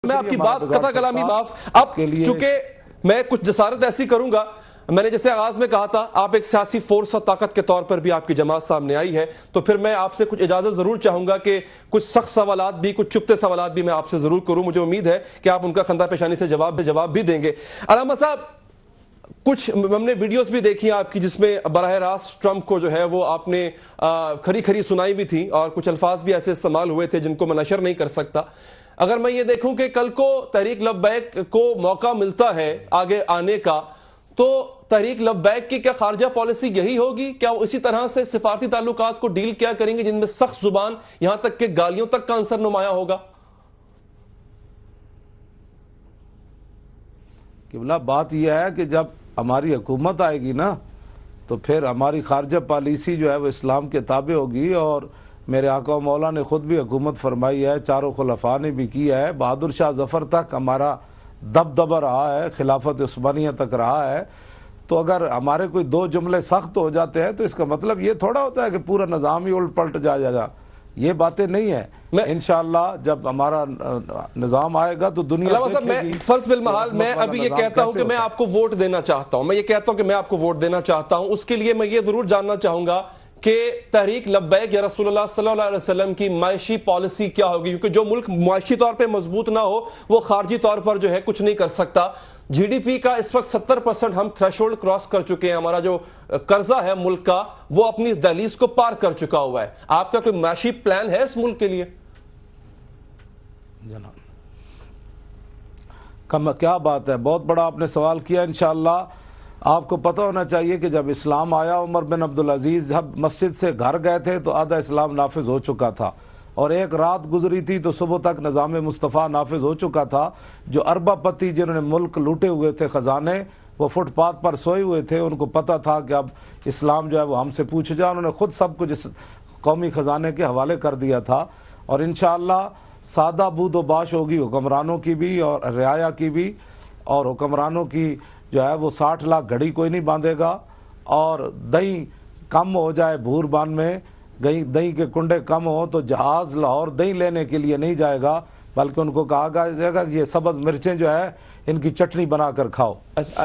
میں آپ کی بات قطع کلامی معاف. اب چونکہ میں کچھ جسارت ایسی کروں گا، میں نے جیسے آغاز میں کہا تھا آپ ایک سیاسی فورس اور طاقت کے طور پر بھی آپ کی جماعت سامنے آئی ہے، تو پھر میں آپ سے کچھ اجازت ضرور چاہوں گا کہ کچھ سخت سوالات بھی، کچھ چپتے سوالات بھی میں آپ سے ضرور کروں. مجھے امید ہے کہ آپ ان کا خندہ پیشانی سے جواب بھی دیں گے. علامہ صاحب، کچھ ہم نے ویڈیوز بھی دیکھی آپ کی جس میں براہ راست ٹرمپ کو جو ہے وہ آپ نے کھری سنائی بھی تھی، اور کچھ الفاظ بھی ایسے استعمال ہوئے تھے جن کو میں نشر نہیں کر سکتا. اگر میں یہ دیکھوں کہ کل کو تحریک لبیک کو موقع ملتا ہے آگے آنے کا، تو تحریک لبیک کی کیا خارجہ پالیسی یہی ہوگی؟ کیا وہ اسی طرح سے سفارتی تعلقات کو ڈیل کیا کریں گے جن میں سخت زبان، یہاں تک کہ گالیوں تک کا عنصر نمایاں ہوگا؟ قبلہ بات یہ ہے کہ جب ہماری حکومت آئے گی نا تو پھر ہماری خارجہ پالیسی جو ہے وہ اسلام کے تابع ہوگی. اور میرے آقا و مولا نے خود بھی حکومت فرمائی ہے، چاروں خلفاء نے بھی کی ہے. بہادر شاہ ظفر تک ہمارا دبدبہ رہا ہے، خلافت عثمانیہ تک رہا ہے. تو اگر ہمارے کوئی دو جملے سخت ہو جاتے ہیں تو اس کا مطلب یہ تھوڑا ہوتا ہے کہ پورا نظام ہی الٹ پلٹ جائے گا. یہ باتیں نہیں ہیں. انشاءاللہ جب ہمارا نظام آئے گا تو دنیا علامہ صاحب، میں فرض بالمحال میں ابھی یہ کہتا ہوں کہ میں آپ کو ووٹ دینا چاہتا ہوں، اس کے لیے میں یہ ضرور جاننا چاہوں گا کہ تحریک لبیک یا رسول اللہ صلی اللہ علیہ وسلم کی معاشی پالیسی کیا ہوگی؟ کیونکہ جو ملک معاشی طور پہ مضبوط نہ ہو وہ خارجی طور پر جو ہے کچھ نہیں کر سکتا. جی ڈی پی کا اس وقت 70% ہم تھریشولڈ کراس کر چکے ہیں. ہمارا جو قرضہ ہے ملک کا وہ اپنی دہلیز کو پار کر چکا ہوا ہے. آپ کا کوئی معاشی پلان ہے اس ملک کے لیے؟ کیا بات ہے، بہت بڑا آپ نے سوال کیا. انشاءاللہ آپ کو پتہ ہونا چاہیے کہ جب اسلام آیا، عمر بن عبدالعزیز جب مسجد سے گھر گئے تھے تو آدھا اسلام نافذ ہو چکا تھا، اور ایک رات گزری تھی تو صبح تک نظام مصطفیٰ نافذ ہو چکا تھا. جو اربا پتی جنہوں نے ملک لوٹے ہوئے تھے خزانے، وہ فٹ پاتھ پر سوئے ہوئے تھے. ان کو پتہ تھا کہ اب اسلام جو ہے وہ ہم سے پوچھ جائے. انہوں نے خود سب کچھ اس قومی خزانے کے حوالے کر دیا تھا. اور انشاءاللہ سادہ بود و باش ہوگی حکمرانوں کی بھی اور رعایا کی بھی. اور حکمرانوں کی جو ہے وہ 60 لاکھ گھڑی کوئی نہیں باندھے گا. اور دہی کم ہو جائے بھور بان میں، دہی کے کنڈے کم ہو تو جہاز لاہور دہی لینے کے لیے نہیں جائے گا، بلکہ ان کو کہا جائے گا یہ سبز مرچیں جو ہے ان کی چٹنی بنا کر کھاؤ.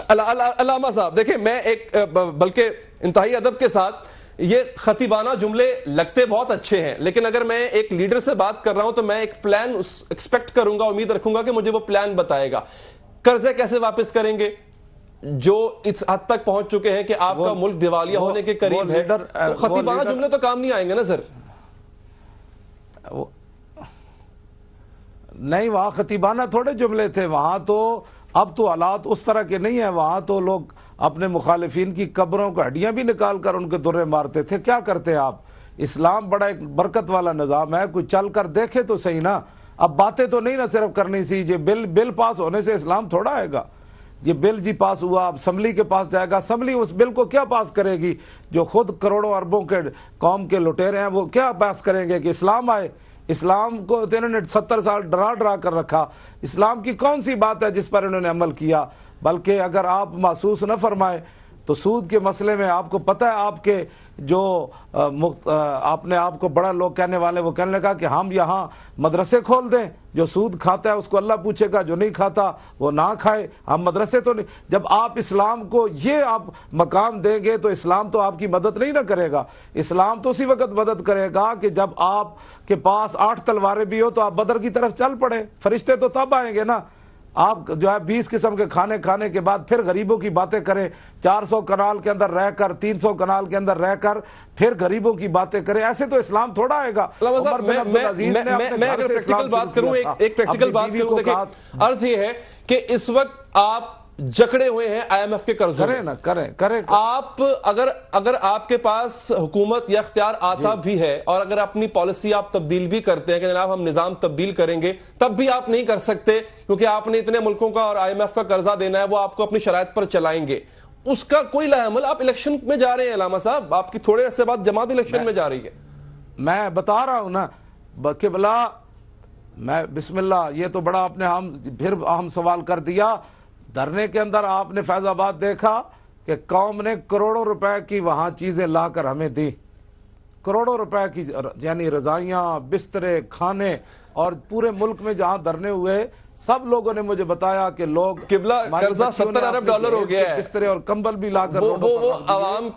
علامہ صاحب دیکھیں، میں ایک بلکہ انتہائی ادب کے ساتھ، یہ خطیبانہ جملے لگتے بہت اچھے ہیں، لیکن اگر میں ایک لیڈر سے بات کر رہا ہوں تو میں ایک پلان ایکسپیکٹ کروں گا، امید رکھوں گا کہ مجھے وہ پلان بتائے گا. قرضے کیسے واپس کریں گے جو اس حد تک پہنچ چکے ہیں کہ آپ کا ملک دیوالیہ ہونے کے قریب ہے؟ خطیبانہ جملے تو کام نہیں آئیں گے نا سر؟ نہیں، وہاں خطیبانہ تھوڑے جملے تھے. وہاں تو اب تو حالات اس طرح کے نہیں ہیں. وہاں تو لوگ اپنے مخالفین کی قبروں کو ہڈیاں بھی نکال کر ان کے درے مارتے تھے. کیا کرتے آپ؟ اسلام بڑا ایک برکت والا نظام ہے، کوئی چل کر دیکھے تو صحیح نا. اب باتیں تو نہیں نہ صرف کرنی سی. یہ بل پاس ہونے سے اسلام تھوڑا آئے گا. یہ بل جی پاس ہوا، اب اسمبلی کے پاس جائے گا. اسمبلی اس بل کو کیا پاس کرے گی؟ جو خود کروڑوں اربوں کے قوم کے لٹیرے ہیں وہ کیا پاس کریں گے کہ اسلام آئے؟ اسلام کو انہوں نے 70 سال ڈرا کر رکھا. اسلام کی کون سی بات ہے جس پر انہوں نے عمل کیا؟ بلکہ اگر آپ محسوس نہ فرمائے تو سود کے مسئلے میں آپ کو پتہ ہے، آپ کے جو اپنے آپ کو بڑا لوگ کہنے والے، وہ کہنے لگا کہ ہم یہاں مدرسے کھول دیں، جو سود کھاتا ہے اس کو اللہ پوچھے گا، جو نہیں کھاتا وہ نہ کھائے. ہم مدرسے تو نہیں. جب آپ اسلام کو یہ آپ مقام دیں گے تو اسلام تو آپ کی مدد نہیں نہ کرے گا. اسلام تو اسی وقت مدد کرے گا کہ جب آپ کے پاس 8 تلواریں بھی ہو تو آپ بدر کی طرف چل پڑے. فرشتے تو تب آئیں گے نا. آپ جو ہے 20 قسم کے کھانے کھانے کے بعد پھر غریبوں کی باتیں کریں، 400 کنال کے اندر رہ کر، 300 کنال کے اندر رہ کر پھر غریبوں کی باتیں کریں. ایسے تو اسلام تھوڑا آئے گا. میں اگر پریکٹیکل بات کروں، ایک پریکٹیکل بات کروں، دیکھیں عرض یہ ہے کہ اس وقت آپ جکڑے ہوئے ہیں آئی ایم ایف کے قرضوں میں. کریں آپ اگر آپ کے پاس حکومت یا اختیار آتا بھی ہے اور اگر اپنی پالیسی آپ تبدیل بھی کرتے ہیں کہ جناب ہم نظام تبدیل کریں گے، تب بھی آپ نہیں کر سکتے کیونکہ آپ نے اتنے ملکوں کا اور آئی ایم ایف کا قرضہ دینا ہے، وہ آپ کو اپنی شرائط پر چلائیں گے. اس کا کوئی لاہ عمل. آپ الیکشن میں جا رہے ہیں علامہ صاحب، آپ کی تھوڑے عرصے بعد جماعت الیکشن میں جا رہی ہے. میں بتا رہا ہوں نا کہ بلا میں بسم اللہ، یہ تو بڑا آپ نے پھر اہم سوال کر دیا. دھرنے کے اندر آپ نے فیض آباد دیکھا کہ قوم نے کروڑوں روپے کی وہاں چیزیں لا کر ہمیں دی. کروڑوں روپے کی، یعنی رضائیاں، بسترے، کھانے. اور پورے ملک میں جہاں دھرنے ہوئے سب لوگوں نے مجھے بتایا کہ لوگ قبلہ قرضہ 70 ارب ڈالر ہو گیا ہے، بسترے اور کمبل بھی لا کر وہ عوام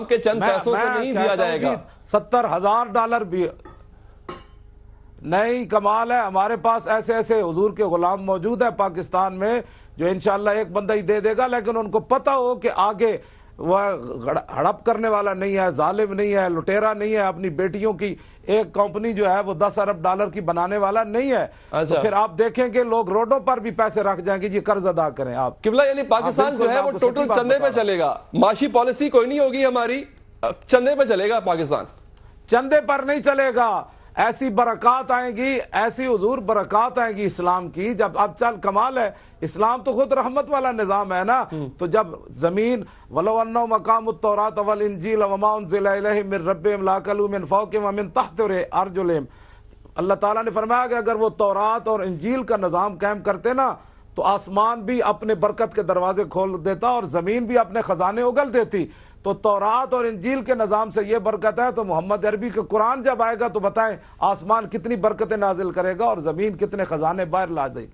کے چند پیسوں سے نہیں دیا جائے گا. 70,000 ڈالر بھی نہیں. کمال ہے ہمارے پاس ایسے ایسے حضور کے غلام موجود ہے پاکستان میں جو انشاءاللہ ایک بندہ ہی دے دے گا، لیکن ان کو پتہ ہو کہ آگے وہ ہڑپ کرنے والا نہیں ہے، ظالم نہیں ہے، لٹیرا نہیں ہے، اپنی بیٹیوں کی ایک کمپنی جو ہے وہ 10 ارب ڈالر کی بنانے والا نہیں ہے. تو پھر آپ دیکھیں کہ لوگ روڈوں پر بھی پیسے رکھ جائیں گے، یہ قرض ادا کریں آپ. قبلہ یعنی پاکستان جو ہے وہ ٹوٹل چندے پہ چلے گا، معاشی پالیسی کوئی نہیں ہوگی ہماری، چندے پہ چلے گا پاکستان. چندے پر نہیں چلے گا، ایسی برکات آئیں گی، ایسی حضور برکات آئیں گی اسلام کی. جب اب چل کمال ہے، اسلام تو خود رحمت والا نظام ہے نا. تو جب زمین وَلَوْ أَنَّهُمْ أَقَامُوا التَّوْرَاةَ وَالْإِنْجِيلَ وَمَا أُنزِلَ إِلَيْهِم مِّن رَّبِّهِمْ لَأَكَلُوا مِن فَوْقِهِمْ وَمِن تَحْتِ أَرْجُلِهِمْ. اللہ تعالیٰ نے فرمایا کہ اگر وہ تورات اور انجیل کا نظام قائم کرتے نا تو آسمان بھی اپنے برکت کے دروازے کھول دیتا اور زمین بھی اپنے خزانے اگل دیتی. تو تورات اور انجیل کے نظام سے یہ برکت ہے، تو محمد عربی کے قرآن جب آئے گا تو بتائیں آسمان کتنی برکتیں نازل کرے گا اور زمین کتنے خزانے باہر لا دے.